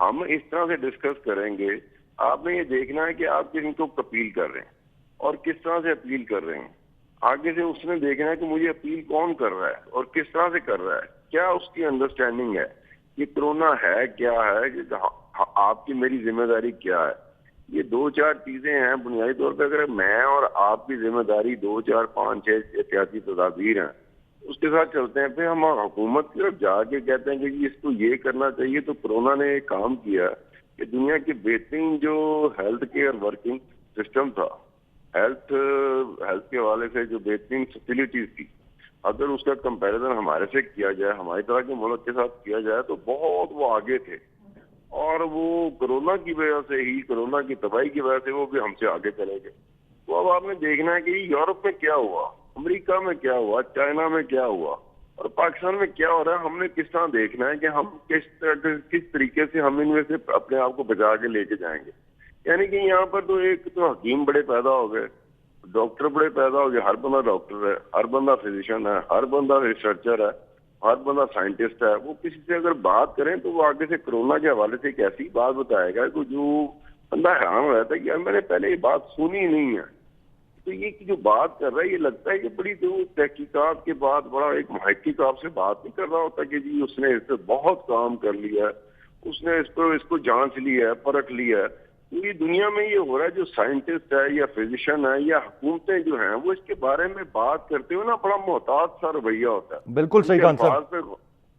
ہم اس طرح سے ڈسکس کریں گے، آپ نے یہ دیکھنا ہے کہ آپ کن کو اپیل کر رہے ہیں اور کس طرح سے اپیل کر رہے ہیں. آگے سے اس نے دیکھنا ہے کہ مجھے اپیل کون کر رہا ہے اور کس طرح سے کر رہا ہے، کیا اس کی انڈرسٹینڈنگ ہے، یہ کرونا ہے کیا ہے، آپ کی میری ذمہ داری کیا ہے. یہ 2-4 چیزیں ہیں بنیادی طور پہ. اگر میں اور آپ کی ذمہ داری 2-4-5-6 احتیاطی تدابیر ہیں، اس کے ساتھ چلتے ہیں، پھر ہم حکومت کی طرف جا کے کہتے ہیں کہ جی اس کو یہ کرنا چاہیے. تو کورونا نے ایک کام کیا کہ دنیا کی بہترین جو ہیلتھ کیئر ورکنگ سسٹم تھا، ہیلتھ کے حوالے سے جو بہترین فیسلٹیز تھی، اگر اس کا کمپیریزن ہمارے سے کیا جائے، ہماری طرح کے ملک کے ساتھ کیا جائے، تو بہت وہ آگے تھے. اور وہ کرونا کی وجہ سے ہی، کرونا کی تباہی کی وجہ سے وہ بھی ہم سے آگے چلے گئے. تو اب آپ نے دیکھنا ہے کہ یورپ میں کیا ہوا، امریکہ میں کیا ہوا، چائنا میں کیا ہوا اور پاکستان میں کیا ہو رہا ہے. ہم نے کس طرح دیکھنا ہے کہ ہم کس طریقے سے ہم ان میں سے اپنے آپ کو بچا کے لے کے جائیں گے. یعنی کہ یہاں پر تو ایک تو حکیم بڑے پیدا ہو گئے، ڈاکٹر بڑے پیدا ہو گئے، ہر بندہ ڈاکٹر ہے، ہر بندہ فزیشین ہے، ہر بندہ ریسرچر ہے، ہر بندہ سائنٹسٹ ہے. وہ کسی سے اگر بات کریں تو وہ آگے سے کرونا کے حوالے سے ایک ایسی بات بتائے گا کہ جو بندہ حیران ہو رہتا ہے کہ یار میں نے پہلے یہ بات سنی نہیں ہے. تو یہ جو بات کر رہا ہے، یہ لگتا ہے کہ بڑی جو تحقیقات کے بعد بڑا ایک محقق آپ سے بات نہیں کر رہا ہوتا کہ جی اس نے اس پہ بہت کام کر لیا ہے، اس نے اس کو جانچ لیا ہے، پرکھ لیا ہے. پوری دنیا میں یہ ہو رہا ہے، جو سائنٹسٹ ہے یا فزیشین ہے یا حکومتیں جو ہیں وہ اس کے بارے میں بات کرتے ہوئے نا بڑا محتاط سا رویہ ہوتا ہے. بالکل صحیح خان صاحب.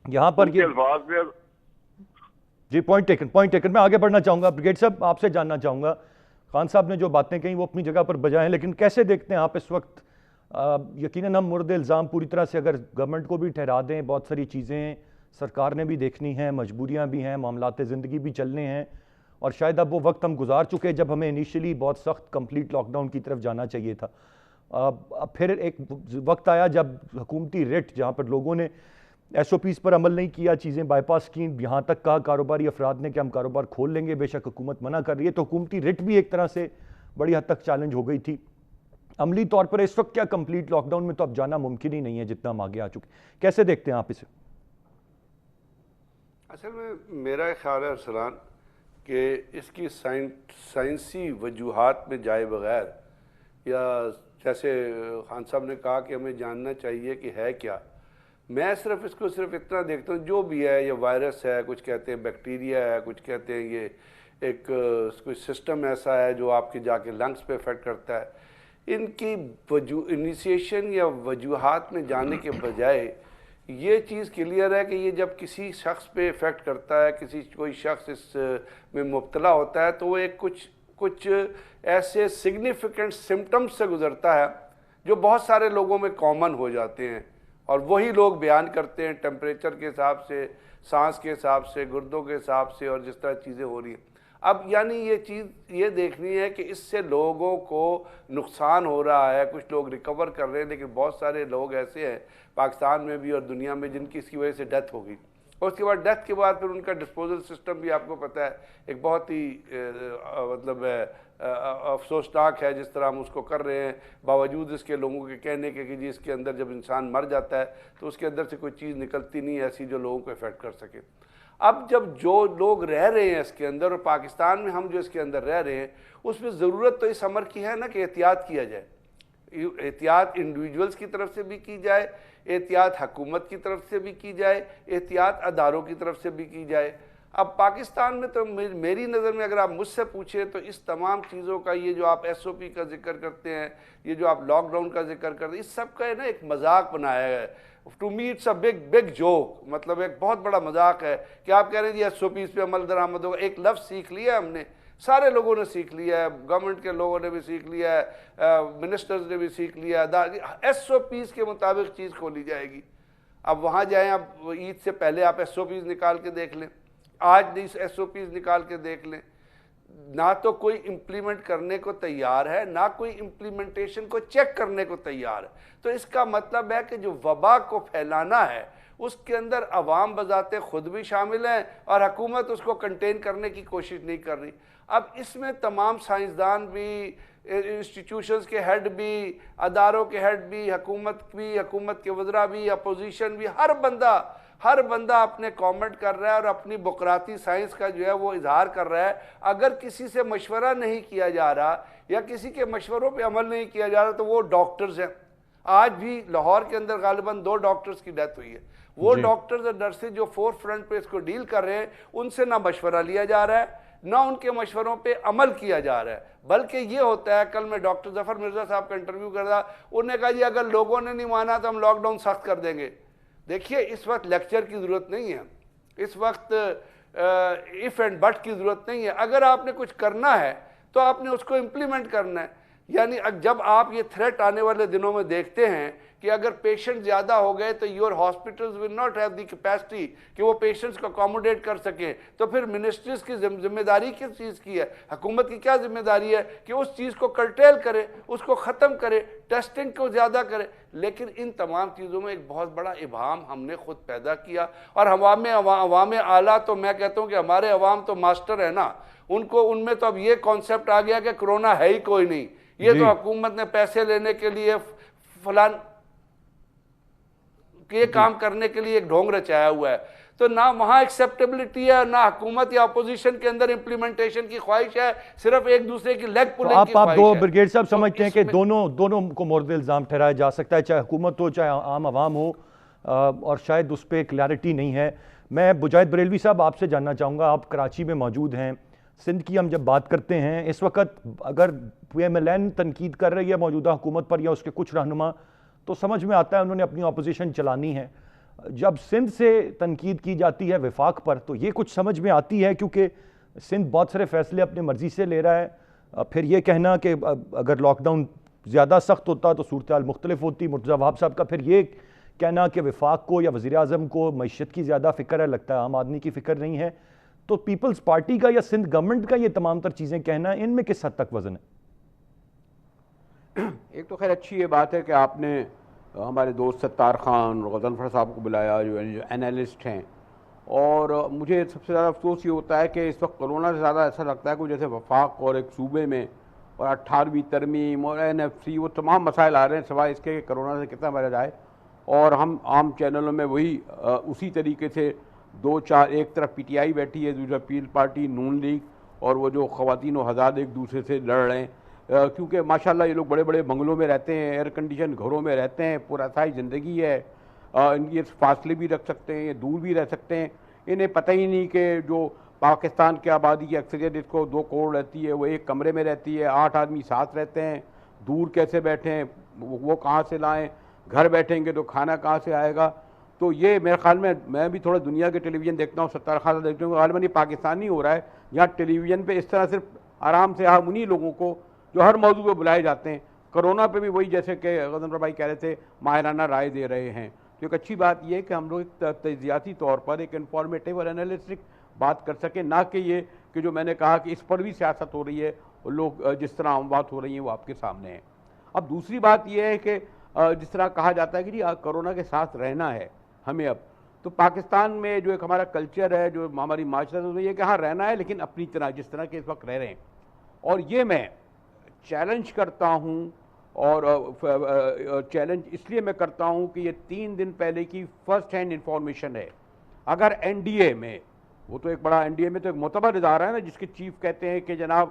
یہاں پر یہ الفاظ پہ جی پوائنٹ ٹیکن. میں آگے بڑھنا چاہوں گا. بریگیڈ صاحب آپ سے جاننا چاہوں گا، خان صاحب نے جو باتیں کہیں وہ اپنی جگہ پر بجا ہیں، لیکن کیسے دیکھتے ہیں آپ اس وقت؟ یقیناً ہم مورد الزام پوری طرح سے اگر گورنمنٹ کو بھی ٹھہرا دیں، بہت ساری چیزیں سرکار نے بھی دیکھنی ہیں، مجبوریاں بھی ہیں، معاملات زندگی بھی چلنے ہیں، اور شاید اب وہ وقت ہم گزار چکے جب ہمیں انیشلی بہت سخت کمپلیٹ لاک ڈاؤن کی طرف جانا چاہیے تھا. اب پھر ایک وقت آیا جب حکومتی رٹ، جہاں پر لوگوں نے ایس او پیز پر عمل نہیں کیا، چیزیں بائی پاس کی، یہاں تک کہا کاروباری افراد نے کہ ہم کاروبار کھول لیں گے، بے شک حکومت منع کر رہی ہے، تو حکومتی رٹ بھی ایک طرح سے بڑی حد تک چیلنج ہو گئی تھی. عملی طور پر اس وقت کیا کمپلیٹ لاک ڈاؤن میں تو اب جانا ممکن ہی نہیں ہے جتنا ہم آگے آ چکے، کیسے دیکھتے ہیں آپ اسے؟ اصل میں میرا خیال ہے ارسلان کہ اس کی سائنسی وجوہات میں جائے بغیر، یا جیسے خان صاحب نے کہا کہ ہمیں جاننا چاہیے کہ ہے کیا، میں اس کو صرف اتنا دیکھتا ہوں جو بھی ہے، یہ وائرس ہے، کچھ کہتے ہیں بیکٹیریا ہے، کچھ کہتے ہیں یہ ایک کوئی سسٹم ایسا ہے جو آپ کے جا کے لنگس پہ افیکٹ کرتا ہے. ان کی انیشیشن یا وجوہات میں جانے کے بجائے یہ چیز کلیئر ہے کہ یہ جب کسی شخص پہ افیکٹ کرتا ہے، کوئی شخص اس میں مبتلا ہوتا ہے، تو وہ ایک کچھ ایسے سگنیفیکنٹ سمٹمز سے گزرتا ہے جو بہت سارے لوگوں میں کامن ہو جاتے ہیں، اور وہی لوگ بیان کرتے ہیں ٹیمپریچر کے حساب سے، سانس کے حساب سے، گردوں کے حساب سے، اور جس طرح چیزیں ہو رہی ہیں. اب یعنی یہ چیز یہ دیکھنی ہے کہ اس سے لوگوں کو نقصان ہو رہا ہے، کچھ لوگ ریکور کر رہے ہیں، لیکن بہت سارے لوگ ایسے ہیں پاکستان میں بھی اور دنیا میں جن کی اس کی وجہ سے ڈیتھ ہو گئی. اور اس کے بعد ڈیتھ کے بعد پھر ان کا ڈسپوزل سسٹم بھی آپ کو پتہ ہے ایک بہت ہی مطلب افسوسناک ہے جس طرح ہم اس کو کر رہے ہیں، باوجود اس کے لوگوں کے کہنے کے کہ جی اس کے اندر جب انسان مر جاتا ہے تو اس کے اندر سے کوئی چیز نکلتی نہیں ایسی جو لوگوں کو افیکٹ کر سکے. اب جب جو لوگ رہ رہے ہیں اس کے اندر، اور پاکستان میں ہم جو اس کے اندر رہ رہے ہیں، اس میں ضرورت تو اس امر کی ہے نا کہ احتیاط کیا جائے. احتیاط انڈیویجولز کی طرف سے بھی کی جائے، احتیاط حکومت کی طرف سے بھی کی جائے، احتیاط اداروں کی طرف سے بھی کی جائے. اب پاکستان میں تو میری نظر میں اگر آپ مجھ سے پوچھیں تو اس تمام چیزوں کا، یہ جو آپ ایس او پی کا ذکر کرتے ہیں، یہ جو آپ لاک ڈاؤن کا ذکر کرتے ہیں، اس سب کا نا ایک مذاق بنایا ہے. To me it's a big joke, مطلب ایک بہت بڑا مذاق ہے کہ آپ کہہ رہے ہیں جی ایس او پیز پہ عمل درآمد ہوگا. ایک لفظ سیکھ لیا ہم نے، سارے لوگوں نے سیکھ لیا ہے، گورنمنٹ کے لوگوں نے بھی سیکھ لیا ہے، منسٹرز نے بھی سیکھ لیا ہے، ایس او پیز کے مطابق چیز کھولی جائے گی. اب وہاں جائیں، اب عید سے پہلے آپ ایس او پیز نکال کے دیکھ لیں، آج نہیں ایس او پیز نکال کے دیکھ لیں. نہ تو کوئی امپلیمنٹ کرنے کو تیار ہے، نہ کوئی امپلیمنٹیشن کو چیک کرنے کو تیار ہے. تو اس کا مطلب ہے کہ جو وبا کو پھیلانا ہے اس کے اندر عوام بذات خود بھی شامل ہیں، اور حکومت اس کو کنٹین کرنے کی کوشش نہیں کر رہی. اب اس میں تمام سائنسدان بھی، انسٹیٹیوشنز کے ہیڈ بھی، اداروں کے ہیڈ بھی، حکومت بھی، حکومت کے وزراء بھی، اپوزیشن بھی، ہر بندہ ہر بندہ اپنے کامنٹ کر رہا ہے اور اپنی بقراتی سائنس کا جو ہے وہ اظہار کر رہا ہے. اگر کسی سے مشورہ نہیں کیا جا رہا یا کسی کے مشوروں پہ عمل نہیں کیا جا رہا تو وہ ڈاکٹرز ہیں. آج بھی لاہور کے اندر غالباً 2 ڈاکٹرز کی ڈیتھ ہوئی ہے. وہ ڈاکٹرز اور نرسز جو فور فرنٹ پہ اس کو ڈیل کر رہے ہیں ان سے نہ مشورہ لیا جا رہا ہے نہ ان کے مشوروں پہ عمل کیا جا رہا ہے. بلکہ یہ ہوتا ہے, کل میں ڈاکٹر ظفر مرزا صاحب کا انٹرویو کر رہا, انہوں نے کہا جی اگر لوگوں نے نہیں مانا تو ہم لاک ڈاؤن سخت کر دیں گے. دیکھیے اس وقت لیکچر کی ضرورت نہیں ہے, اس وقت if اینڈ بٹ کی ضرورت نہیں ہے. اگر آپ نے کچھ کرنا ہے تو آپ نے اس کو امپلیمنٹ کرنا ہے. یعنی جب آپ یہ تھریٹ آنے والے دنوں میں دیکھتے ہیں کہ اگر پیشنٹ زیادہ ہو گئے تو your hospitals will not have the capacity کہ وہ پیشنٹس کو اکوموڈیٹ کر سکیں, تو پھر منسٹریز کی ذمہ داری کس چیز کی ہے؟ حکومت کی کیا ذمہ داری ہے کہ اس چیز کو کرٹیل کرے, اس کو ختم کرے, ٹیسٹنگ کو زیادہ کرے. لیکن ان تمام چیزوں میں ایک بہت بڑا ابہام ہم نے خود پیدا کیا. اور عوام اعلیٰ تو میں کہتا ہوں کہ ہمارے عوام تو ماسٹر ہے نا, ان میں تو اب یہ کانسیپٹ آ گیا کہ کرونا ہے ہی کوئی نہیں, یہ تو حکومت نے پیسے لینے کے لیے فلان یہ کام کرنے کے لیے ایک ڈھونگ رچایا ہوا ہے. تو نہ وہاں ایکسیپٹیبلٹی ہے, نہ حکومت یا اپوزیشن کے اندر امپلیمنٹیشن کی خواہش ہے, صرف ایک دوسرے کی لیگ پولنگ کی خواہش ہے. آپ بریگیڈ صاحب سمجھتے ہیں کہ دونوں کو مورد الزام ٹھہرایا جا سکتا ہے, چاہے حکومت ہو چاہے عام عوام ہو, اور شاید اس پہ کلیئرٹی نہیں ہے. میں بجاہد بریلوی صاحب آپ سے جاننا چاہوں گا, آپ کراچی میں موجود ہیں, سندھ کی ہم جب بات کرتے ہیں اس وقت اگر PMLN تنقید کر رہی ہے موجودہ حکومت پر یا اس کے کچھ رہنما, تو سمجھ میں آتا ہے انہوں نے اپنی اپوزیشن چلانی ہے. جب سندھ سے تنقید کی جاتی ہے وفاق پر تو یہ کچھ سمجھ میں آتی ہے کیونکہ سندھ بہت سارے فیصلے اپنے مرضی سے لے رہا ہے. پھر یہ کہنا کہ اگر لاک ڈاؤن زیادہ سخت ہوتا تو صورتحال مختلف ہوتی. مرتضیٰ وہاب صاحب کا پھر یہ کہنا کہ وفاق کو یا وزیر اعظم کو معیشت کی زیادہ فکر ہے, لگتا ہے عام آدمی کی فکر نہیں ہے. تو پیپلز پارٹی کا یا سندھ گورنمنٹ کا یہ تمام تر چیزیں کہنا ان میں کس حد تک وزن ہے؟ ایک تو خیر اچھی یہ بات ہے کہ آپ نے ہمارے دوست ستار خان اور غضنفر صاحب کو بلایا جو اینالسٹ ہیں, اور مجھے سب سے زیادہ افسوس یہ ہوتا ہے کہ اس وقت کرونا سے زیادہ ایسا لگتا ہے کہ جیسے وفاق اور ایک صوبے میں اور 18ویں ترمیم اور NFC وہ تمام مسائل آ رہے ہیں سوائے اس کے کہ کرونا سے کتنا بچا جائے. اور ہم عام چینلوں میں وہی اسی طریقے سے 2-4 ایک طرف PTI بیٹھی ہے, دوسرا پیپلز پارٹی, نون لیگ, اور وہ جو خواتین و حضرات ایک دوسرے سے لڑ رہے ہیں, کیونکہ ماشاءاللہ یہ لوگ بڑے بڑے بنگلوں میں رہتے ہیں, ایئر کنڈیشن گھروں میں رہتے ہیں, پراسائی زندگی ہے, ان کی فاصلے بھی رکھ سکتے ہیں, یہ دور بھی رہ سکتے ہیں. انہیں پتہ ہی نہیں کہ جو پاکستان کی آبادی کی اکثریت اس کو 2 کروڑ رہتی ہے, وہ ایک کمرے میں رہتی ہے, 8 آدمی ساتھ رہتے ہیں, دور کیسے بیٹھیں, وہ کہاں سے لائیں, گھر بیٹھیں گے تو کھانا کہاں سے آئے گا. تو یہ میرے خیال میں بھی تھوڑا دنیا کے ٹیلی ویژن دیکھتا ہوں, ستار خان دیکھتا ہوں, غالباً یہ پاکستان نہیں ہو رہا ہے یہاں ٹیلی ویژن پہ اس طرح صرف آرام سے ہم انہی لوگوں کو جو ہر موضوع پہ بلائے جاتے ہیں. کرونا پہ بھی وہی جیسے کہ غضنفر بھائی کہہ رہے تھے ماہرانہ رائے دے رہے ہیں. تو ایک اچھی بات یہ ہے کہ ہم لوگ ایک تجزیاتی طور پر ایک انفارمیٹیو اور انالیسٹک بات کر سکیں, نہ کہ یہ کہ جو میں نے کہا کہ اس پر بھی سیاست ہو رہی ہے اور لوگ جس طرح عام بات ہو رہی ہیں وہ آپ کے سامنے ہیں. اب دوسری بات یہ ہے کہ جس طرح کہا جاتا ہے کہ جی کرونا کے ساتھ رہنا ہے ہمیں, اب تو پاکستان میں جو ایک ہمارا کلچر ہے, جو ہماری معاشرت ہے, یہ کہ ہاں رہنا ہے لیکن اپنی طرح جس طرح کے اس وقت رہ رہے ہیں. اور یہ میں چیلنج کرتا ہوں, اور چیلنج اس لیے میں کرتا ہوں کہ یہ 3 دن پہلے کی فرسٹ ہینڈ انفارمیشن ہے. اگر NDA میں, وہ تو ایک بڑا NDA میں تو ایک معتبر ادارہ ہے نا جس کے چیف کہتے ہیں کہ جناب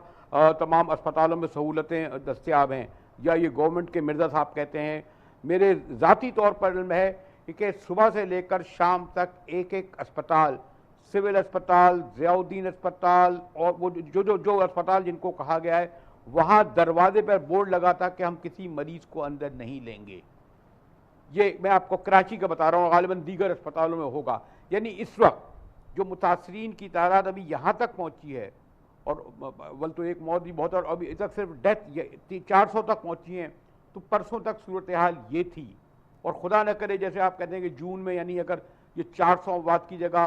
تمام اسپتالوں میں سہولتیں دستیاب ہیں, یا یہ گورنمنٹ کے مرزا صاحب کہتے ہیں, میرے ذاتی طور پر علم ہے کہ صبح سے لے کر شام تک ایک اسپتال, سول اسپتال, ضیاء الدین اسپتال, اور وہ جو اسپتال جن کو کہا گیا ہے, وہاں دروازے پر بورڈ لگا تھا کہ ہم کسی مریض کو اندر نہیں لیں گے. یہ میں آپ کو کراچی کا بتا رہا ہوں, غالباً دیگر اسپتالوں میں ہوگا. یعنی اس وقت جو متاثرین کی تعداد ابھی یہاں تک پہنچی ہے, اور ول تو ایک موت بھی بہت, اور ابھی تک صرف ڈیتھ 400 تک پہنچی ہیں, تو پرسوں تک صورتحال یہ تھی. اور خدا نہ کرے جیسے آپ کہتے ہیں کہ جون میں, یعنی اگر یہ 400 وفات کی جگہ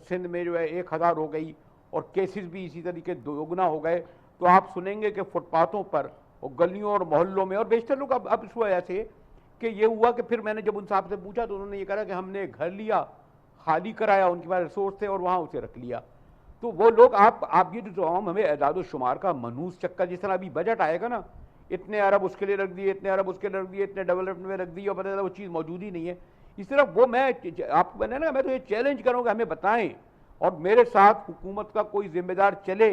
سندھ میں جو ہے 1000 ہو گئی اور کیسز بھی اسی طریقے دوگنا ہو گئے, تو آپ سنیں گے کہ فٹ پاتھوں پر اور گلیوں اور محلوں میں, اور بیشتر لوگ اب اس وجہ سے کہ یہ ہوا کہ پھر میں نے جب ان صاحب سے پوچھا تو انہوں نے یہ کہا کہ ہم نے گھر لیا, خالی کرایا, ان کے پاس ریسورس تھے اور وہاں اسے رکھ لیا. تو وہ لوگ آپ یہ جو ہمیں اعداد و شمار کا منحوس چکر, جس طرح ابھی بجٹ آئے گا نا, اتنے ارب اس کے لیے رکھ دیے, اتنے ارب اس کے لیے رکھ دیے, اتنے ڈیولپمنٹ میں رکھ دیے, اور پتہ چلا وہ چیز موجود ہی نہیں ہے. اس طرح وہ میں آپ کو میں تو یہ چیلنج کروں گا ہمیں بتائیں، اور میرے ساتھ حکومت کا کوئی ذمہ دار چلے،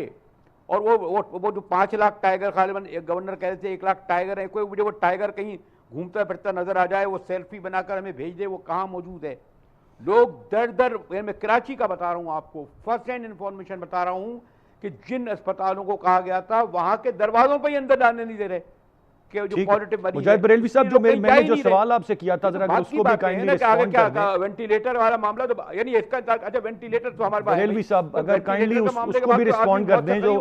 اور وہ جو 5 لاکھ ٹائیگر غالباً گورنر کہہ رہے تھے 1 لاکھ ٹائیگر ہیں، کوئی مجھے وہ ٹائیگر کہیں گھومتا پھرتا نظر آ جائے، وہ سیلفی بنا کر ہمیں بھیج دے وہ کہاں موجود ہے. لوگ در میں کراچی کا بتا رہا ہوں آپ کو، فرسٹ ہینڈ انفارمیشن بتا رہا ہوں کہ جن اسپتالوں کو کہا گیا تھا وہاں کے دروازوں پہ ہی اندر ڈالنے نہیں دے رہے کہ جو پازیٹو مریض. مجاہد بریلوی صاحب، جو میں نے جو سوال آپ سے کیا تھا ذرا اس کو بھی کائنڈلی رسپونڈ کر دیں. وینٹیلیٹر والا معاملہ تو یعنی اس کا اچھا وینٹیلیٹر تو ہمارے پاس بریلوی صاحب اگر کائنڈلی اس کو بھی رسپونڈ کر دیں. جو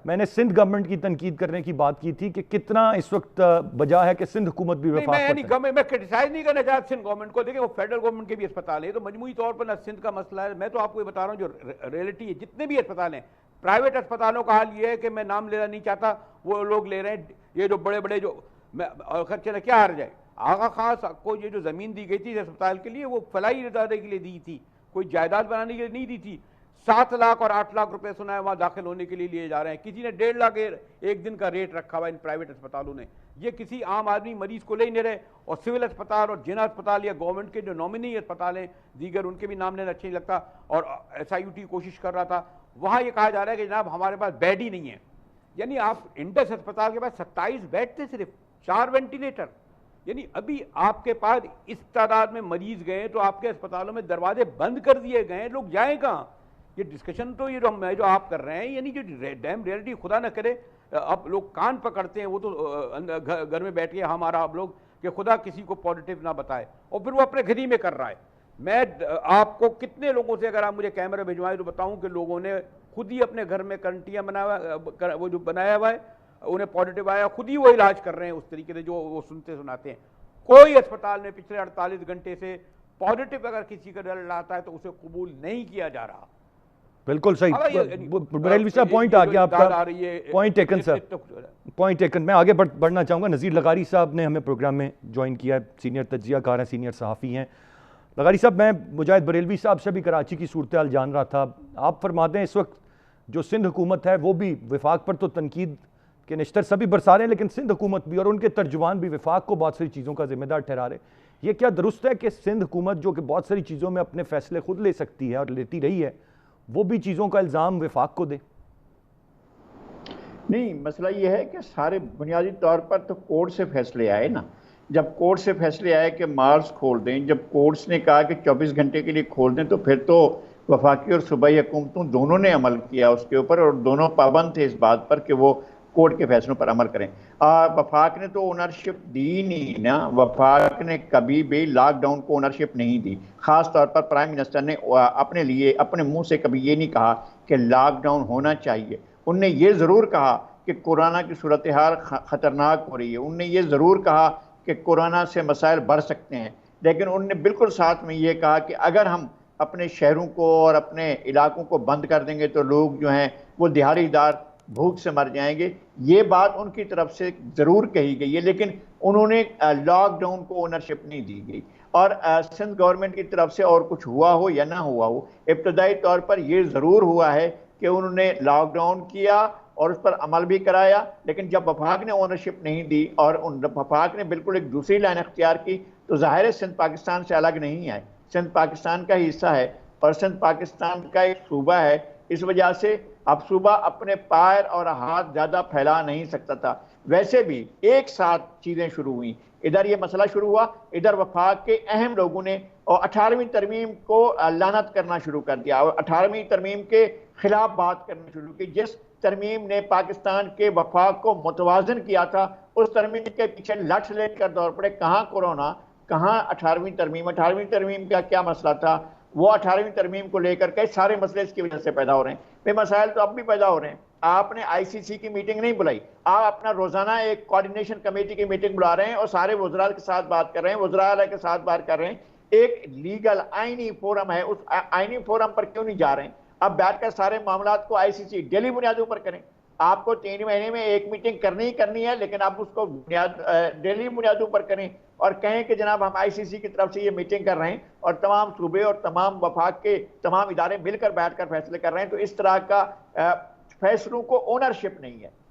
میں نے سندھ گورنمنٹ کی تنقید کرنے کی بات کی تھی کہ کتنا اس وقت بجا ہے کہ سندھ حکومت بھی وفاق پر ہے. میں کرٹیسائز نہیں کرنا چاہتا سندھ گورنمنٹ کو، دیکھیں وہ فیڈرل گورنمنٹ کے بھی اسپتال ہے، تو مجموعی طور پر نہ سندھ کا مسئلہ ہے. میں تو آپ کو یہ بتا رہا ہوں جو ریئلٹی ہے، جتنے بھی اسپتال ہیں، پرائیویٹ اسپتالوں کا حال یہ ہے کہ میں نام لینا نہیں چاہتا، وہ لوگ لے رہے ہیں یہ جو بڑے بڑے جو خرچے کیا ہار جائے. آغا خان کو یہ جو زمین دی گئی تھی اسپتال کے لیے وہ فلاحی ادارے کے لیے دی تھی، کوئی جائیداد بنانے کے لیے نہیں دی تھی. 7 لاکھ اور 8 لاکھ روپے سنا ہے وہاں داخل ہونے کے لیے لیے جا رہے ہیں. کسی نے 1.5 لاکھ ایک دن کا ریٹ رکھا ہوا ان پرائیویٹ اسپتالوں نے. یہ کسی عام آدمی مریض کو لے نہیں رہے. اور سول اسپتال اور جنا اسپتال یا گورنمنٹ کے جو نامنی اسپتال ہیں دیگر، ان کے بھی نام لینا اچھا نہیں لگتا. اور SIUT کوشش کر رہا تھا، وہاں یہ کہا جا رہا ہے کہ جناب ہمارے پاس بیڈ ہی نہیں ہے. یعنی آپ انڈس اسپتال کے پاس 27 بیڈ تھے، صرف 4 وینٹیلیٹر. یعنی ابھی آپ کے پاس اس تعداد میں مریض گئے تو آپ کے اسپتالوں میں دروازے بند کر دیے گئے، لوگ جائیں کہاں؟ یہ ڈسکشن تو یہ جو آپ کر رہے ہیں، یعنی جو ڈیم ریئلٹی خدا نہ کرے اب لوگ کان پکڑتے ہیں، وہ تو گھر میں بیٹھ کے ہمارا اب لوگ کہ خدا کسی کو پازیٹیو نہ بتائے، اور پھر وہ اپنے گھر ہی میں کر رہا ہے. میں آپ کو کتنے لوگوں سے اگر آپ مجھے کیمرہ بھجوائیں تو بتاؤں کہ لوگوں نے خود ہی اپنے گھر میں کرنٹیاں وہ جو بنایا ہوا ہے، انہیں پازیٹیو آیا، خود ہی وہ علاج کر رہے ہیں اس طریقے سے جو وہ سنتے سناتے ہیں. کوئی اسپتال میں پچھلے 48 گھنٹے سے پازیٹیو اگر کسی کا رزلٹ آتا ہے تو اسے قبول نہیں کیا جا رہا. بالکل صحیح بریلوی صاحب، پوائنٹ آ گیا آپ کا، پوائنٹ ٹیکن سر، پوائنٹ ٹیکن. میں آگے بڑھنا چاہوں گا. نذیر لغاری صاحب نے ہمیں پروگرام میں جوائن کیا ہے، سینئر تجزیہ کار ہیں، سینئر صحافی ہیں. لغاری صاحب، میں مجاہد بریلوی صاحب سے بھی کراچی کی صورتحال جان رہا تھا. آپ فرماتے ہیں اس وقت جو سندھ حکومت ہے وہ بھی وفاق پر تو تنقید کے نشتر سبھی برسا رہے ہیں، لیکن سندھ حکومت بھی اور ان کے ترجمان بھی وفاق کو بہت ساری چیزوں کا ذمہ دار ٹھہرا رہے. یہ کیا درست ہے کہ سندھ حکومت جو کہ بہت ساری چیزوں میں اپنے فیصلے خود لے سکتی ہے اور لیتی رہی ہے، وہ بھی چیزوں کا الزام وفاق کو دے؟ نہیں، مسئلہ یہ ہے کہ سارے بنیادی طور پر تو کورٹ سے فیصلے آئے نا. جب کورٹ سے فیصلے آئے کہ مالز کھول دیں، جب کورٹس نے کہا کہ 24 گھنٹے کے لیے کھول دیں، تو پھر تو وفاقی اور صوبائی حکومتوں دونوں نے عمل کیا اس کے اوپر، اور دونوں پابند تھے اس بات پر کہ وہ کورٹ کے فیصلوں پر عمل کریں. وفاق نے تو اونرشپ دی نہیں نا. وفاق نے کبھی بھی لاک ڈاؤن کو اونرشپ نہیں دی. خاص طور پر پرائم منسٹر نے اپنے لیے اپنے منہ سے کبھی یہ نہیں کہا کہ لاک ڈاؤن ہونا چاہیے. انہوں نے یہ ضرور کہا کہ کورونا کی صورتحال خطرناک ہو رہی ہے، انہوں نے یہ ضرور کہا کہ کورونا سے مسائل بڑھ سکتے ہیں، لیکن انہوں نے بالکل ساتھ میں یہ کہا کہ اگر ہم اپنے شہروں کو اور اپنے علاقوں کو بند کر دیں گے تو لوگ جو ہیں وہ دہاڑی دار بھوک سے مر جائیں گے. یہ بات ان کی طرف سے ضرور کہی گئی ہے، لیکن انہوں نے لاک ڈاؤن کو اونرشپ نہیں دی گئی. اور سندھ گورنمنٹ کی طرف سے اور کچھ ہوا ہو یا نہ ہوا ہو، ابتدائی طور پر یہ ضرور ہوا ہے کہ انہوں نے لاک ڈاؤن کیا اور اس پر عمل بھی کرایا، لیکن جب وفاق نے اونرشپ نہیں دی اور وفاق نے بالکل ایک دوسری لائن اختیار کی تو ظاہر ہے سندھ پاکستان سے الگ نہیں ہے. سندھ پاکستان کا ہی حصہ ہے اور سندھ پاکستان کا ایک صوبہ ہے. اس وجہ سے اب صوبہ اپنے پیر اور ہاتھ زیادہ پھیلا نہیں سکتا تھا. ویسے بھی ایک ساتھ چیزیں شروع ہوئیں، ادھر یہ مسئلہ شروع ہوا، ادھر وفاق کے اہم لوگوں نے اور 18ویں ترمیم کو لعنت کرنا شروع کر دیا اور 18ویں ترمیم کے خلاف بات کرنا شروع کی. جس ترمیم نے پاکستان کے وفاق کو متوازن کیا تھا، اس ترمیم کے پیچھے لٹ لے کر دوڑ پڑے. کہاں کورونا، کہاں 18ویں ترمیم. 18ویں ترمیم کا کیا مسئلہ تھا؟ وہ 18ویں ترمیم کو لے کر کے سارے مسئلے اس کی وجہ سے پیدا ہو رہے ہیں. مسائل تو اب بھی پیدا ہو رہے ہیں. آپ نے ICC کی میٹنگ نہیں بلائی، آپ اپنا روزانہ ایک کوارڈینیشن کمیٹی کی میٹنگ بلا رہے ہیں اور سارے وزراء کے ساتھ بات کر رہے ہیں، وزراء کے ساتھ بات کر رہے ہیں. ایک لیگل آئینی فورم ہے، اس آئینی فورم پر کیوں نہیں جا رہے ہیں؟ اب بیٹھ کر سارے معاملات کو ICC ڈیلی بنیادوں پر کریں. آپ کو 3 مہینے میں ایک میٹنگ کرنی ہے، لیکن آپ اس کو ڈیلی بنیادوں پر کریں اور کہیں کہ جناب ہم ICC کی طرف سے یہ میٹنگ کر رہے ہیں اور تمام صوبے اور تمام وفاق کے تمام ادارے مل کر بیٹھ کر فیصلے کر رہے ہیں. تو اس طرح کا فیصلوں کو اونرشپ نہیں ہے.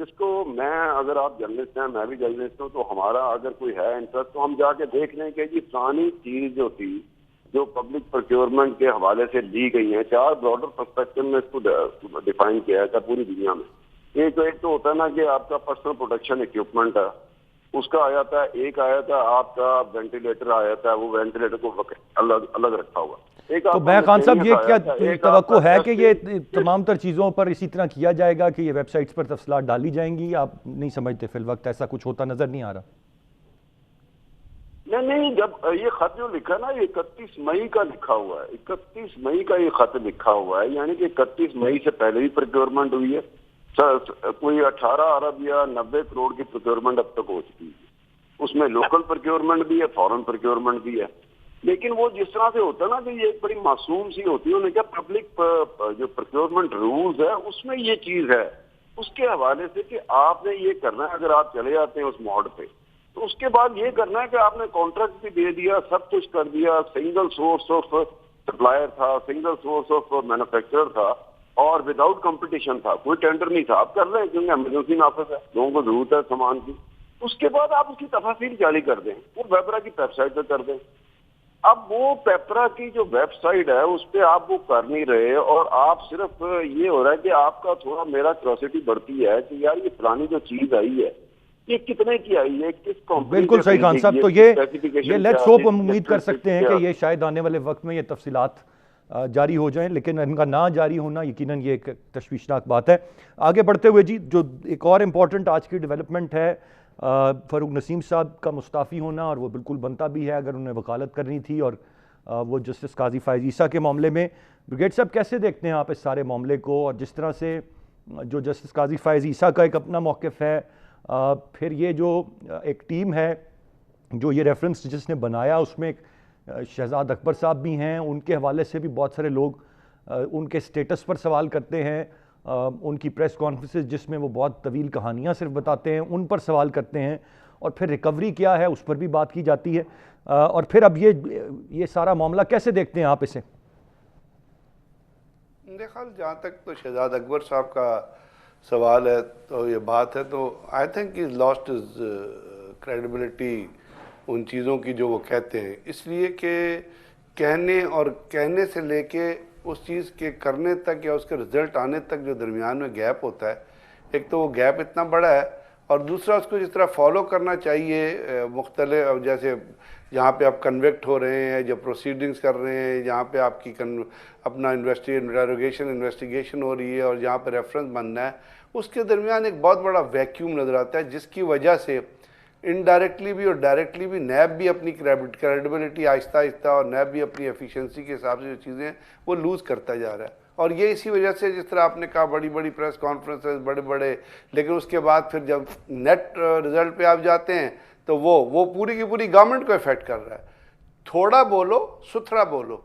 جس کو میں, اگر آپ جرنلسٹ ہیں, میں بھی جرنلسٹ ہوں, تو ہمارا اگر کوئی ہے انٹرسٹ تو ہم جا کے دیکھ لیں کہ یہ پرانی چیز جو تھی جو پبلک پروکیورمنٹ کے حوالے سے لی گئی ہیں, 4 براڈر پرسپیکٹو میں اس کو ڈیفائن کیا ہے پوری دنیا میں. ایک تو ہوتا ہے نا کہ آپ کا پرسنل پروٹیکشن اکوپمنٹ ہے, اس کا آیا تھا. ایک آیا تھا آپ کا وینٹیلیٹر آیا تھا, وہ وینٹیلیٹر کو الگ رکھا ہوا. تو میں خان صاحب یہ کیا توقع ہے کہ یہ تمام تر چیزوں پر اسی طرح کیا جائے گا کہ یہ ویب سائٹس پر تفصیلات ڈالی جائیں گی؟ آپ نہیں سمجھتے فی الوقت ایسا کچھ ہوتا نظر نہیں آ رہا؟ نہیں, جب یہ خط جو لکھا نا, یہ 31 مئی کا لکھا ہوا ہے. 31 مئی کا یہ خط لکھا ہوا ہے, یعنی کہ 31 مئی سے پہلے بھی پروکیورمنٹ ہوئی ہے. کوئی 18 ارب یا 90 کروڑ کی پروکیورمنٹ اب تک ہو چکی ہے. اس میں لوکل پروکیورمنٹ بھی ہے, فورن پروکیورمنٹ بھی ہے. لیکن وہ جس طرح سے ہوتا ہے نا کہ یہ ایک بڑی معصوم سی ہوتی ہے, انہوں نے کہا پبلک جو پروکیورمنٹ رولز ہے اس میں یہ چیز ہے, اس کے حوالے سے کہ آپ نے یہ کرنا ہے. اگر آپ چلے جاتے ہیں اس موڈ پہ تو اس کے بعد یہ کرنا ہے کہ آپ نے کانٹریکٹ بھی دے دیا, سب کچھ کر دیا, سنگل سورس آف سپلائر تھا, سنگل سورس آف مینوفیکچرر تھا, اور وداؤٹ کمپٹیشن تھا, کوئی ٹینڈر نہیں تھا. آپ کر رہے ہیں کیونکہ ایمرجنسی نافذ ہے, لوگوں کو ضرورت ہے سامان کی. اس کے بعد آپ اس کی تفاصیل جاری کر دیں, وہ پیپرا کی ویب سائٹ پہ کر دیں. اب وہ پیپرا کی جو ویب سائٹ ہے اس پہ آپ وہ کر نہیں رہے, اور آپ صرف یہ ہو رہا ہے کہ آپ کا تھوڑا, میرا کیوریوسٹی بڑھتی ہے کہ یار یہ پرانی جو چیز آئی ہے یہ کتنے کی آئی ہے, کس کمپنی. بالکل صحیح خان صاحب. تو یہ لیٹس ہوپ, ہم امید کر سکتے ہیں کہ یہ شاید آنے والے وقت میں یہ تفصیلات جاری ہو جائیں, لیکن ان کا نہ جاری ہونا یقیناً یہ ایک تشویشناک بات ہے. آگے بڑھتے ہوئے جی, جو ایک اور امپورٹنٹ آج کی ڈیولپمنٹ ہے, فاروق نسیم صاحب کا مستعفی ہونا, اور وہ بالکل بنتا بھی ہے اگر انہیں وکالت کرنی تھی, اور وہ جسٹس قاضی فائز عیسیٰ کے معاملے میں. بریگیڈ صاحب کیسے دیکھتے ہیں آپ اس سارے معاملے کو, اور جس طرح سے جو جسٹس قاضی فائز عیسیٰ کا ایک اپنا موقف ہے, پھر یہ جو ایک ٹیم ہے جو یہ ریفرنس جس نے بنایا اس میں ایک شہزاد اکبر صاحب بھی ہیں, ان کے حوالے سے بھی بہت سارے لوگ ان کے سٹیٹس پر سوال کرتے ہیں, ان کی پریس کانفرنسز جس میں وہ بہت طویل کہانیاں صرف بتاتے ہیں ان پر سوال کرتے ہیں, اور پھر ریکوری کیا ہے اس پر بھی بات کی جاتی ہے. اور پھر اب یہ سارا معاملہ کیسے دیکھتے ہیں آپ اسے؟ دیکھا جہاں تک تو شہزاد اکبر صاحب کا سوال ہے تو یہ بات ہے, تو I think is lost is credibility ان چیزوں کی جو وہ کہتے ہیں, اس لیے کہ کہنے سے لے کے اس چیز کے کرنے تک یا اس کے رزلٹ آنے تک جو درمیان میں گیپ ہوتا ہے, ایک تو وہ گیپ اتنا بڑا ہے, اور دوسرا اس کو جس طرح فالو کرنا چاہیے مختلف, جیسے جہاں پہ آپ کنویکٹ ہو رہے ہیں, جو پروسیڈنگز کر رہے ہیں, جہاں پہ آپ کی اپنا انویسٹیگیشن ہو رہی ہے, اور جہاں پہ ریفرنس بننا ہے, اس کے درمیان ایک بہت بڑا ویکیوم نظر آتا ہے, جس کی وجہ سے انڈائریکٹلی بھی اور ڈائریکٹلی بھی نیب بھی اپنی کریڈیبلٹی آہستہ آہستہ, اور نیب بھی اپنی ایفیشنسی کے حساب سے جو چیزیں ہیں وہ لوز کرتا جا رہا ہے. اور یہ اسی وجہ سے جس طرح آپ نے کہا بڑی بڑی پریس کانفرنسز بڑے, لیکن اس کے بعد پھر جب نیٹ رزلٹ پہ آپ جاتے ہیں تو وہ پوری کی پوری گورنمنٹ کو افیکٹ کر رہا ہے. تھوڑا بولو, ستھرا بولو,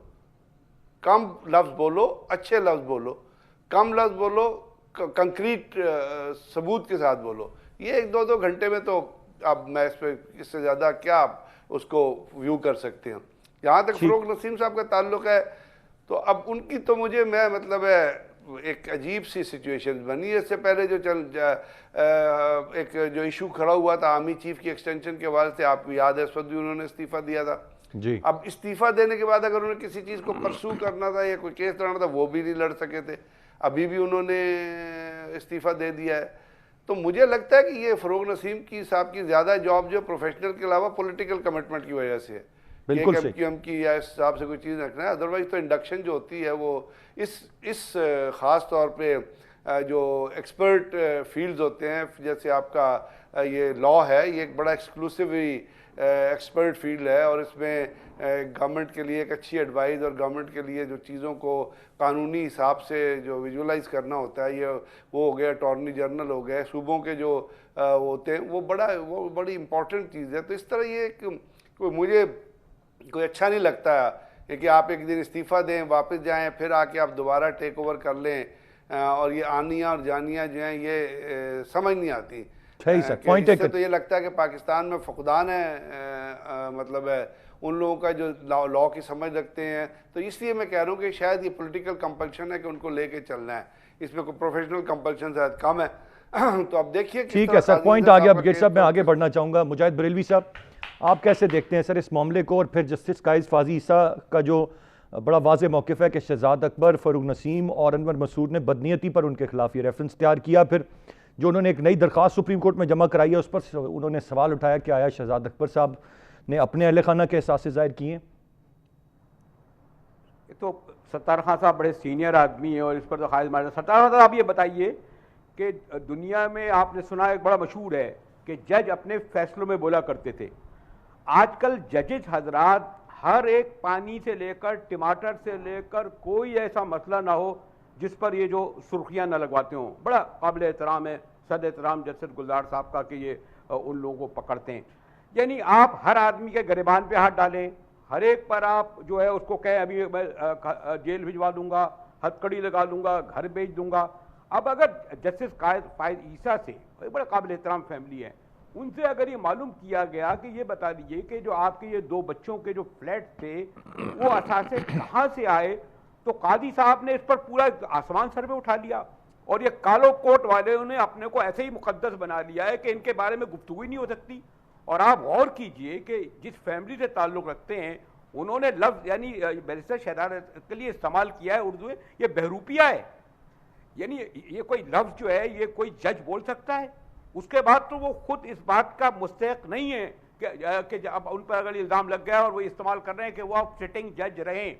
کم لفظ بولو, اچھے لفظ بولو, کم لفظ بولو, کنکریٹ ثبوت کے ساتھ بولو. یہ 1-2 گھنٹے میں تو اب میں اس سے زیادہ کیا آپ اس کو ویو کر سکتے ہیں. جہاں تک فاروق نسیم صاحب کا تعلق ہے تو اب ان کی تو مجھے مطلب ہے ایک عجیب سی سچویشن بنی ہے. اس سے پہلے ایک جو ایشو کھڑا ہوا تھا آرمی چیف کی ایکسٹینشن کے حوالے سے, آپ کو یاد ہے اس وقت بھی انہوں نے استعفیٰ دیا تھا جی. اب استعفیٰ دینے کے بعد اگر انہوں نے کسی چیز کو پرسو کرنا تھا یا کوئی کیس لڑنا تھا, وہ بھی نہیں لڑ سکے تھے. ابھی بھی انہوں نے استعفیٰ دے دیا ہے. تو مجھے لگتا ہے کہ یہ فاروق نسیم کی صاحب کی زیادہ جاب جو پروفیشنل کے علاوہ پولیٹیکل کمٹمنٹ کی وجہ سے ہے. بالکل صحیح, ایم کی یا اس حساب سے کوئی چیز رکھنا ہے. ادروائز تو انڈکشن جو ہوتی ہے وہ اس خاص طور پہ جو ایکسپرٹ فیلڈز ہوتے ہیں, جیسے آپ کا یہ لا ہے, یہ ایک بڑا ایکسکلوسیولی ایکسپرٹ فیلڈ ہے, اور اس میں گورنمنٹ کے لیے ایک اچھی ایڈوائز اور گورنمنٹ کے لیے جو چیزوں کو قانونی حساب سے جو ویژولائز کرنا ہوتا ہے, یہ وہ ہو گیا اٹارنی جنرل ہو گئے, صوبوں کے جو ہوتے ہیں, وہ بڑی امپورٹنٹ چیز ہے. تو اس طرح یہ مجھے کوئی اچھا نہیں لگتا کہ آپ ایک دن استعفیٰ دیں, واپس جائیں, پھر آ کے آپ دوبارہ ٹیک اوور کر لیں, اور یہ آنیاں اور جانیاں جو ہیں یہ سمجھ نہیں آتی. اس سے تو یہ لگتا ہے کہ پاکستان میں فقدان ہے, مطلب ہے ان لوگوں کا جو لا کی سمجھ رکھتے ہیں. تو اس لیے میں کہہ رہا ہوں کہ شاید یہ پولیٹیکل کمپلشن ہے کہ ان کو لے کے چلنا ہے, اس میں کوئی پروفیشنل کمپلشن شاید کم ہے. تو اب دیکھیے ٹھیک ہے سر، پوائنٹ آ گیا برگیڈ صاحب. میں آگے بڑھنا چاہوں گا. مجاہد بریلوی صاحب، آپ کیسے دیکھتے ہیں سر اس معاملے کو، اور پھر جسٹس قائد فاضل عیسیٰ کا جو بڑا واضح موقف ہے کہ شہزاد اکبر، فاروق نسیم اور انور مسعود نے بدنیتی پر ان کے خلاف یہ ریفرنس تیار کیا، پھر جو انہوں نے ایک نئی درخواست سپریم کورٹ میں جمع کرائی ہے اس پر انہوں نے سوال اٹھایا کہ آیا شہزاد اکبر صاحب نے اپنے اہل خانہ کے احساس ظاہر کیے ہیں؟ تو ستار خان صاحب بڑے سینئر آدمی ہیں اور اس پر تو خواہش مار. ستار خان صاحب آپ یہ بتائیے کہ دنیا میں آپ نے سنا ایک بڑا مشہور ہے کہ جج اپنے فیصلوں میں بولا کرتے تھے. آج کل ججز حضرات ہر ایک پانی سے لے کر ٹماٹر سے لے کر کوئی ایسا مسئلہ نہ ہو جس پر یہ جو سرخیاں نہ لگواتے ہوں. بڑا قابل احترام ہے، صد احترام جسٹس گلزار صاحب کا کہ یہ ان لوگوں کو پکڑتے ہیں. یعنی آپ ہر آدمی کے گریبان پہ ہاتھ ڈالیں، ہر ایک پر آپ جو ہے اس کو کہیں ابھی میں جیل بھجوا دوں گا، ہتھ کڑی لگا دوں گا، گھر بھیج دوں گا. اب اگر جسٹس قائد فاضل عیسیٰ سے بڑے قابل احترام فیملی ہے، ان سے اگر یہ معلوم کیا گیا کہ یہ بتا دیجئے کہ جو آپ کے یہ 2 بچوں کے جو فلیٹ تھے وہ اثاثے کہاں سے آئے، تو قاضی صاحب نے اس پر پورا آسمان سر پہ اٹھا لیا. اور یہ کالو کوٹ والے انہیں اپنے کو ایسے ہی مقدس بنا لیا ہے کہ ان کے بارے میں گفتگو ہی نہیں ہو سکتی. اور آپ غور کیجئے کہ جس فیملی سے تعلق رکھتے ہیں انہوں نے لفظ یعنی بیرسٹر شہزاد کے لیے استعمال کیا ہے اردو میں، یہ بہروپیہ ہے. یعنی یہ کوئی لفظ جو ہے یہ کوئی جج بول سکتا ہے؟ اس کے بعد تو وہ خود اس بات کا مستحق نہیں ہے کہ اب ان پر اگر الزام لگ گیا اور وہ استعمال کر رہے ہیں کہ وہ اب سٹنگ جج رہیں.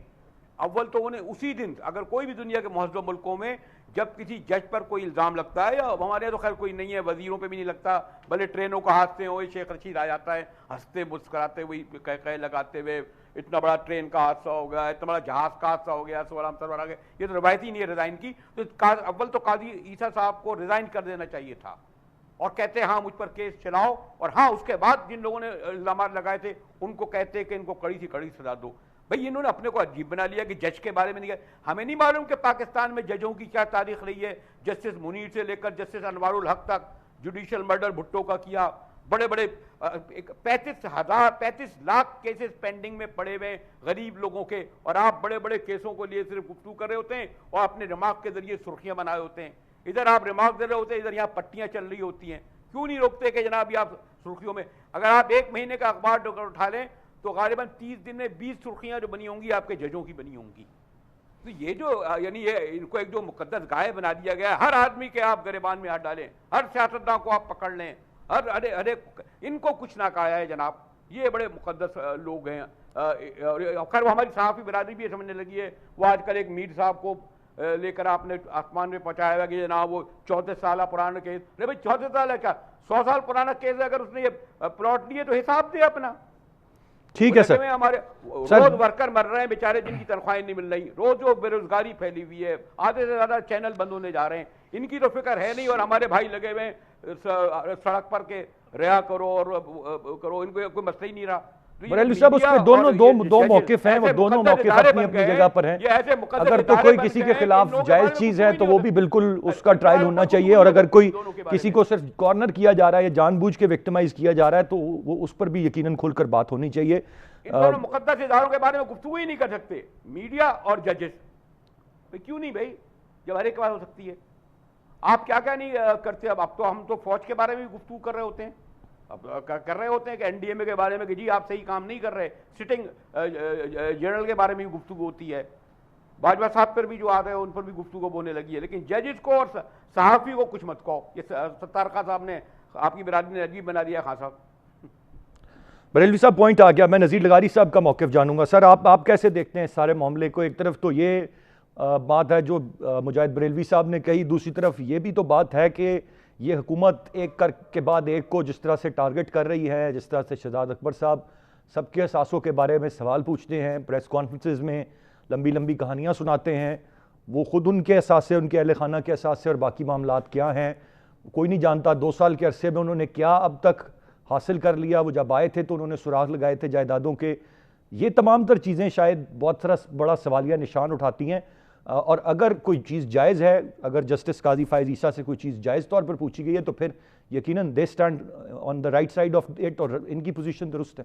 اول تو انہیں اسی دن، اگر کوئی بھی دنیا کے مہذب ملکوں میں جب کسی جج پر کوئی الزام لگتا ہے، یا ہمارے تو خیر کوئی نہیں ہے، وزیروں پہ بھی نہیں لگتا، بھلے ٹرینوں کا حادثے ہوئے شیخ رشید آ جاتا ہے ہنستے مسکراتے ہوئے کہہ لگاتے ہوئے اتنا بڑا ٹرین کا حادثہ ہو گیا، اتنا بڑا جہاز کا حادثہ ہو گیا، سوالام سرور آ گئے. یہ تو روایت ہی نہیں ہے ریزائن کی. تو اول تو قاضی عیسیٰ صاحب کو ریزائن کر دینا چاہیے تھا اور کہتے ہاں مجھ پر کیس چلاؤ، اور ہاں اس کے بعد جن لوگوں نے الزامات لگائے تھے ان کو کہتے کہ ان کو کڑی سے کڑی سزا دو. بھئی انہوں نے اپنے کو عجیب بنا لیا کہ جج کے بارے میں نہیں کہا. ہمیں نہیں معلوم کہ پاکستان میں ججوں کی کیا تاریخ رہی ہے. جسٹس منیر سے لے کر جسٹس انوار الحق تک جوڈیشل مرڈر بھٹو کا کیا، بڑے بڑے 35 لاکھ کیسز پینڈنگ میں پڑے ہوئے غریب لوگوں کے، اور آپ بڑے بڑے کیسوں کو لیے صرف گفتگو کر رہے ہوتے ہیں اور اپنے ریمارک کے ذریعے سرخیاں بنائے ہوتے ہیں. ادھر آپ ریمارک دے رہے ہوتے ہیں، ادھر یہاں پٹیاں چل رہی ہوتی ہیں. کیوں نہیں روکتے کہ جناب یہ آپ سرخیوں میں، اگر آپ 1 مہینے کا اخبار اٹھا لیں تو غالباً 30 دن میں 20 سرخیاں جو بنی ہوں گی آپ کے ججوں کی بنی ہوں گی. تو یہ جو یعنی یہ ان کو ایک جو مقدس گائے بنا دیا گیا ہے، ہر آدمی کے آپ گریبان میں ہاتھ ڈالیں، ہر سیاستدان کو آپ پکڑ لیں، ہر ایک ان کو کچھ نہ کہا ہے جناب. یہ بڑے مقدس لوگ ہیں. خیر وہ ہماری صحافی برادری بھی سمجھنے لگی ہے. وہ آج کل ایک میر صاحب کو لے کر آپ نے آسمان میں پہنچایا ہوا کہ جناب وہ 34 سالہ پرانا کیس. ارے بھائی 34 سال ہے کیا، 100 سال پرانا کیس ہے. اگر اس نے یہ پلاٹ لیے تو حساب دے اپنا. ٹھیک ہے سر. ہمارے روز ورکر مر رہے ہیں بیچارے جن کی تنخواہیں نہیں مل رہی، روز جو بے روزگاری پھیلی ہوئی ہے، آدھے سے زیادہ چینل بند ہونے جا رہے ہیں. ان کی تو فکر ہے نہیں، اور ہمارے بھائی لگے ہوئے سڑک پر کے رہا کرو اور کرو، ان کو کوئی مسئلہ ہی نہیں رہا. بریلوی صاحب اس پہ دو موقف ہیں، وہ دونوں موقف اپنی اپنی جگہ پر ہیں. اگر تو کوئی کسی کے خلاف جائز چیز ہے تو وہ بھی بالکل اس کا ٹرائل ہونا چاہیے، اور اگر کوئی کسی کو صرف کارنر کیا جا رہا ہے یا جان بوجھ کے وکٹمائز کیا جا رہا ہے تو وہ اس پر بھی یقیناً کھل کر بات ہونی چاہیے. ان دونوں مقدس اداروں کے بارے میں گفتگو ہی نہیں کر سکتے میڈیا اور ججز. کیوں نہیں بھائی، جب ہر ایک بات ہو سکتی ہے. آپ کیا کیا نہیں کرتے. اب تو ہم تو فوج کے بارے میں بھی گفتگو کر رہے ہوتے ہیں، اب کر رہے ہوتے ہیں کہ این ڈی ایم اے کے بارے میں کہ جی آپ صحیح کام نہیں کر رہے. سٹنگ جنرل کے بارے میں بھی گفتگو ہوتی ہے. باجوہ صاحب پر بھی جو آ رہے ہیں ان پر بھی گفتگو ہونے لگی ہے. لیکن ججز کو اور صحافی کو کچھ مت کہو. یہ ستار خان صاحب نے آپ کی برادری نے عجیب بنا دیا. خان صاحب بریلوی صاحب پوائنٹ آ گیا. میں نذیر لغاری صاحب کا موقف جانوں گا. سر آپ کیسے دیکھتے ہیں سارے معاملے کو؟ ایک طرف تو یہ بات ہے جو مجاہد بریلوی صاحب نے کہی، دوسری طرف یہ بھی تو بات ہے کہ یہ حکومت ایک کر کے بعد ایک کو جس طرح سے ٹارگٹ کر رہی ہے، جس طرح سے شہزاد اکبر صاحب سب کے احساسوں کے بارے میں سوال پوچھتے ہیں، پریس کانفرنسز میں لمبی لمبی کہانیاں سناتے ہیں. وہ خود ان کے احساس سے، ان کے اہل خانہ کے احساس سے اور باقی معاملات کیا ہیں کوئی نہیں جانتا. 2 سال کے عرصے میں انہوں نے کیا اب تک حاصل کر لیا. وہ جب آئے تھے تو انہوں نے سراغ لگائے تھے جائیدادوں کے. یہ تمام تر چیزیں شاید بہت بڑا سوالیہ نشان اٹھاتی ہیں. اور اگر کوئی چیز جائز ہے، اگر جسٹس قاضی فاضل عیسیٰ سے کوئی چیز جائز طور پر پوچھی گئی ہے تو پھر یقیناً they stand on the right side of it, اور ان کی پوزیشن درست ہے.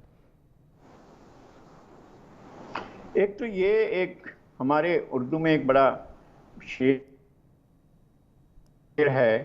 ایک تو یہ ایک ہمارے اردو میں ایک بڑا شعر ہے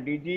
DG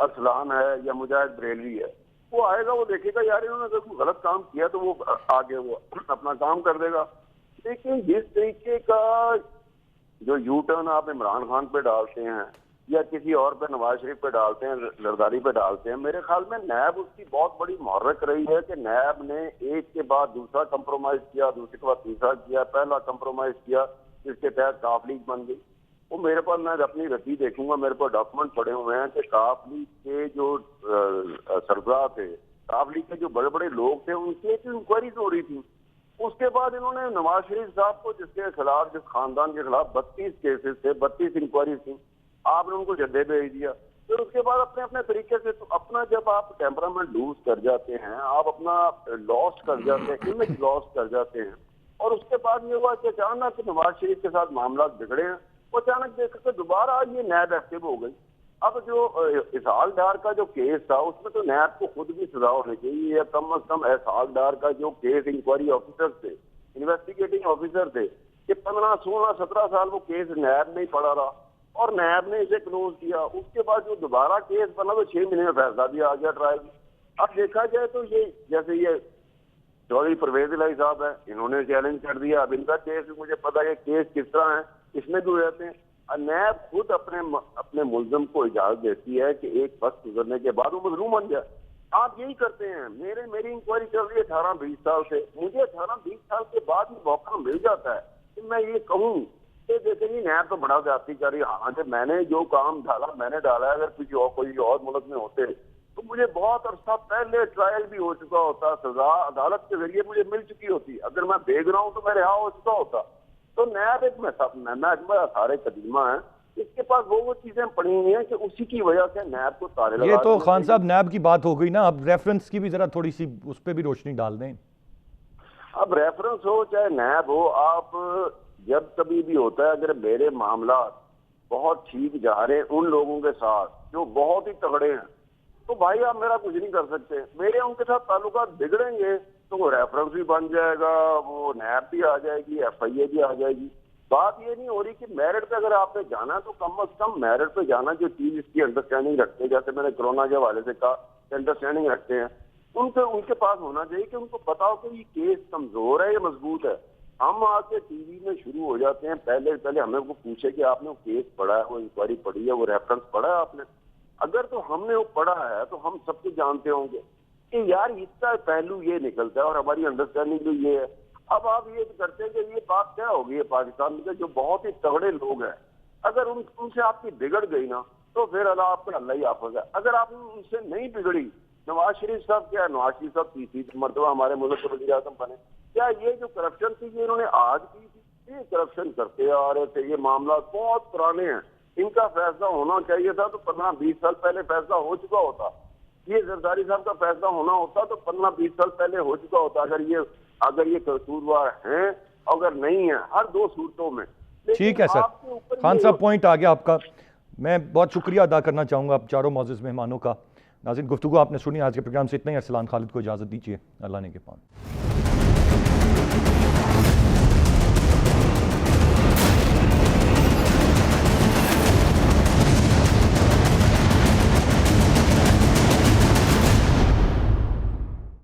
ارسلان ہے یا مجاہد بریلوی ہے، وہ آئے گا، وہ دیکھے گا یار انہوں نے اگر کوئی غلط کام کیا تو وہ آگے وہ اپنا کام کر دے گا. لیکن جس طریقے کا جو یو ٹرن آپ عمران خان پہ ڈالتے ہیں یا کسی اور پہ نواز شریف پہ ڈالتے ہیں، زرداری پہ ڈالتے ہیں، میرے خیال میں نیب اس کی بہت بڑی محرک رہی ہے کہ نیب نے ایک کے بعد دوسرا کمپرومائز کیا، دوسرے کے بعد تیسرا کیا، پہلا کمپرومائز کیا جس کے تحت کاف لیگ بن گئی. وہ میرے پاس، میں اپنی رسی دیکھوں گا، میرے پاس ڈاکومنٹ پڑے ہوئے ہیں کہ کاف لیگ کے جو سربراہ تھے، کاف لیگ کے جو بڑے بڑے لوگ تھے، ان کی ایک انکوائریز ہو رہی تھی. اس کے بعد انہوں نے نواز شریف صاحب کو، جس کے خلاف، جس خاندان کے خلاف 32 کیسز تھے، 32 انکوائریز تھیں، آپ نے ان کو جدے بھیج دیا. پھر اس کے بعد اپنے اپنے طریقے سے اپنا، جب آپ ٹیمپرامنٹ لوز کر جاتے ہیں، آپ اپنا لاسٹ کر جاتے ہیں، امیج لاسٹ کر جاتے ہیں، اور اس کے بعد یہ ہوا کہ اچانک نواز شریف کے ساتھ معاملات بگڑے ہیں، وہ اچانک دیکھ کر دوبارہ یہ نیب ایکٹیو ہو گئی. اب جو اسحاق ڈار کا جو کیس تھا، اس میں تو نیب کو خود بھی سزا ہونے چاہیے، یا کم از کم اسحاق ڈار کا جو کیس انکوائری آفیسر تھے، انویسٹیگیٹنگ آفیسر تھے، کہ 15 16 17 سال وہ کیس نیب میں ہی پڑا رہا اور نیب نے اسے کلوز کیا. اس کے بعد جو دوبارہ کیس بنا تو 6 مہینے میں فیصلہ بھی آ گیا ٹرائل. اب دیکھا جائے تو یہ جیسے یہ چودھری پرویز الہی صاحب ہیں، انہوں نے چیلنج کر دیا. اب ان کا کیس بھی مجھے پتا ہے کہ کیس کس طرح ہے، اس میں بھی رہتے ہیں. نیب خود اپنے ملزم کو اجازت دیتی ہے کہ ایک وقت گزرنے کے بعد وہ مظلوم بن جائے. آپ یہی کرتے ہیں. میری انکوائری چل رہی ہے 18-20 سال سے، مجھے 18-20 سال کے بعد موقع مل جاتا ہے کہ میں یہ کہوں کہ دیکھیں جی نیب تو بڑا زیادتی کر رہی ہے. ہاں جب میں نے جو کام ڈالا میں نے ڈالا ہے، اگر کسی اور کوئی اور ملک میں ہوتے تو مجھے بہت عرصہ پہلے ٹرائل بھی ہو چکا ہوتا، سزا عدالت کے ذریعے مجھے مل چکی ہوتی. اگر میں بھیگ رہا ہوں تو میں رہا ہو چکا ہوتا. تو نیب ایک سارے قدیمہ ہیں، اس کے پاس وہ چیزیں پڑی ہوئی ہیں کہ اسی کی وجہ سے نیب کو تالے لگا. یہ تو خان صاحب نیب کی بات ہو گئی نا، اب ریفرنس کی بھی ذرا تھوڑی سی اس پہ بھی روشنی ڈال دیں. اب ریفرنس ہو چاہے نیب ہو، آپ جب کبھی بھی ہوتا ہے، اگر میرے معاملات بہت ٹھیک جا رہے ہیں ان لوگوں کے ساتھ جو بہت ہی تگڑے ہیں، تو بھائی آپ میرا کچھ نہیں کر سکتے. میرے ان کے ساتھ تعلقات بگڑیں گے تو وہ ریفرنس بھی بن جائے گا، وہ نیب بھی آ جائے گی، ایف آئی اے بھی آ جائے گی. بات یہ نہیں ہو رہی کہ میرٹ پہ اگر آپ نے جانا تو کم از کم میرٹ پہ جانا، جو چیز اس کی انڈرسٹینڈنگ رکھتے ہیں، جیسے میں نے کرونا کے حوالے سے کہا کہ انڈرسٹینڈنگ رکھتے ہیں، ان کے پاس ہونا چاہیے کہ ان کو پتا ہو کہ یہ کیس کمزور ہے یا مضبوط ہے. ہم آ کے ٹی وی میں شروع ہو جاتے ہیں، پہلے ہمیں وہ پوچھے کہ آپ نے وہ کیس پڑھا ہے، وہ انکوائری پڑھی ہے، وہ ریفرنس پڑھا ہے آپ نے. اگر تو ہم نے وہ پڑھا ہے تو ہم سب کچھ جانتے ہوں گے کہ یار اس کا پہلو یہ نکلتا ہے اور ہماری انڈرسٹینڈنگ بھی یہ ہے. اب آپ یہ کرتے ہیں کہ یہ بات کیا ہوگی ہے پاکستان میں، جو بہت ہی تگڑے لوگ ہیں، اگر ان سے آپ کی بگڑ گئی نا تو پھر اللہ ہی حافظ ہے. اگر آپ ان سے نہیں بگڑی، نواز شریف صاحب کیا ہے، نواز شریف صاحب تیسری مرتبہ ہمارے ملک کے وزیر اعظم بنے. کیا یہ جو کرپشن تھی یہ انہوں نے آج کی تھی؟ یہ کرپشن کرتے آ رہے تھے، یہ معاملات بہت پرانے ہیں. ان کا فیصلہ ہونا چاہیے تھا تو 15-20 سال پہلے فیصلہ ہو چکا ہوتا. یہ زرداری صاحب کا فیصلہ ہونا ہوتا تو 15-20 سال پہلے ہو چکا ہوتا، اگر یہ قصوروار ہیں، اگر نہیں ہیں، ہر دو صورتوں میں. ٹھیک ہے سر، خان صاحب پوائنٹ آ گیا آپ کا. میں بہت شکریہ ادا کرنا چاہوں گا آپ چاروں معزز مہمانوں کا. ناظرین، گفتگو آپ نے سنی. آج کے پروگرام سے اتنا ہی. ارسلان خالد کو اجازت دیجیے. اللہ نے کے پان.